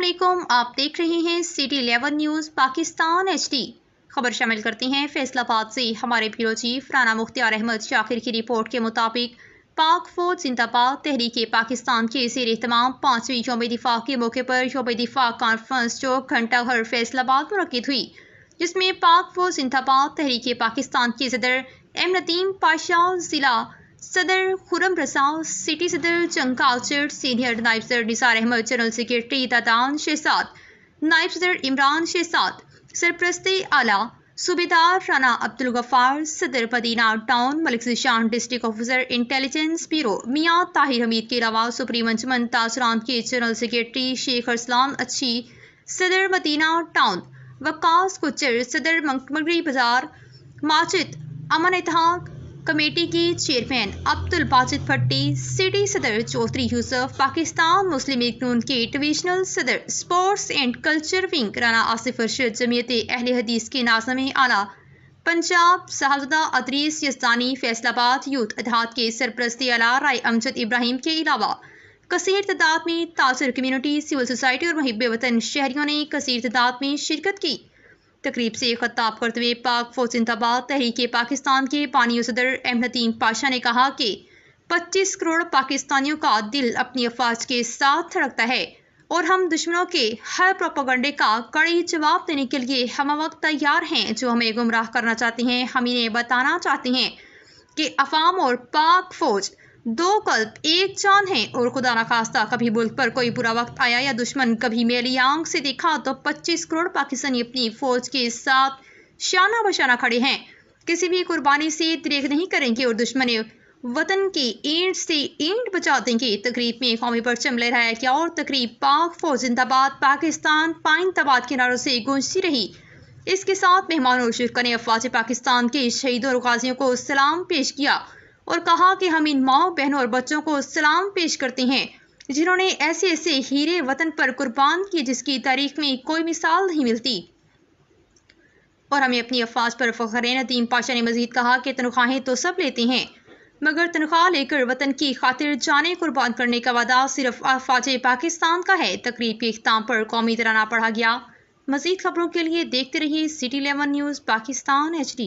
علیکم، آپ دیکھ رہے ہیں سٹی 11 نیوز پاکستان HD۔ خبر شامل کرتے ہیں فیصل آباد سے۔ ہمارے بیورو چیف رانا مختار احمد شاکر کی رپورٹ کے مطابق پاک فوج زندہ باد تحریک پاکستان کے زیر اہتمام 5ویں یوم دفاع کے موقع پر یوم دفاع کانفرنس جو گھنٹہ گھر فیصل آباد منعقد ہوئی، جس میں پاک فوج زندہ باد تحریک پاکستان کے صدر ایم ندیم پاشا، ضلع صدر خرم رضا، سٹی صدر جنگ کالچر، سینئر نائب صدر نثار احمد، جنرل سیکرٹری دادان شہزاد، نائب صدر عمران شہزاد، سرپرست اعلیٰ صوبیدار رانا عبدالغفار، صدر Madina town Malik Zeeshan, district officer intelligence bureau Mian Tahir حمید کے علاوہ سپریم انجمن تاجران کے جنرل سیکرٹری شیخ ارسلان اچھی، صدر مدینہ ٹاؤن وقاص کچر، صدر مغربی بازار ماجد، امن اتحاد کمیٹی کے چیئرمین عبد الباسط بھٹی، سٹی صدر چودھری یوسف، پاکستان مسلم لیگ نون کے ڈویژنل صدر sports and culture wing Rana Asif Arshad, Jamiat Ahl Hadith کے ناظم اعلیٰ پنجاب صاحبزادہ ادریس یزدانی، فیصل آباد یوتھ اتحاد کے سرپرست اعلیٰ رائے امجد ابراہیم کے علاوہ کثیر تعداد میں تاجر کمیونٹی، سول سوسائٹی اور محب وطن شہریوں نے کثیر تعداد میں شرکت کی۔ تقریب سے خطاب کرتے ہوئے پاک فوج زندہ باد تحریک پاکستان کے بانی و صدر ایم ندیم پاشا نے کہا کہ 25 کروڑ پاکستانیوں کا دل اپنی افواج کے ساتھ دھڑکتا ہے اور ہم دشمنوں کے ہر پروپیگنڈے کا کڑی جواب دینے کے لیے ہم وقت تیار ہیں۔ جو ہمیں گمراہ کرنا چاہتے ہیں، ہم انہیں بتانا چاہتے ہیں کہ عوام اور پاک فوج دو قلب ایک جان ہیں، اور خدا نخواستہ کبھی ملک پر کوئی برا وقت آیا یا دشمن کبھی میلی آنکھ سے دیکھا تو 25 کروڑ پاکستانی اپنی فوج کے ساتھ شانہ بشانہ کھڑے ہیں، کسی بھی قربانی سے دریغ نہیں کریں گے اور دشمن وطن کی اینٹ سے اینٹ بچا دیں گے۔ تقریب میں قومی پرچم لہرایا گیا اور تقریب پاک فوج زندہ باد پاکستان پائند آباد کے نعروں سے گونجتی رہی۔ اس کے ساتھ مہمانوں اور شرکا نے افواج پاکستان کے شہیدوں اور غازیوں کو سلام پیش کیا اور کہا کہ ہم ان ماؤں بہنوں اور بچوں کو سلام پیش کرتے ہیں جنہوں نے ایسے ایسے ہیرے وطن پر قربان کیے جس کی تاریخ میں کوئی مثال نہیں ملتی، اور ہمیں اپنی افواج پر فخر ہے۔ ندیم پاشا نے مزید کہا کہ تنخواہیں تو سب لیتے ہیں، مگر تنخواہ لے کر وطن کی خاطر جانیں قربان کرنے کا وعدہ صرف افواج پاکستان کا ہے۔ تقریب کے اختتام پر قومی ترانہ پڑھا گیا۔ مزید خبروں کے لیے دیکھتے رہیے سٹی 11 نیوز پاکستان HD۔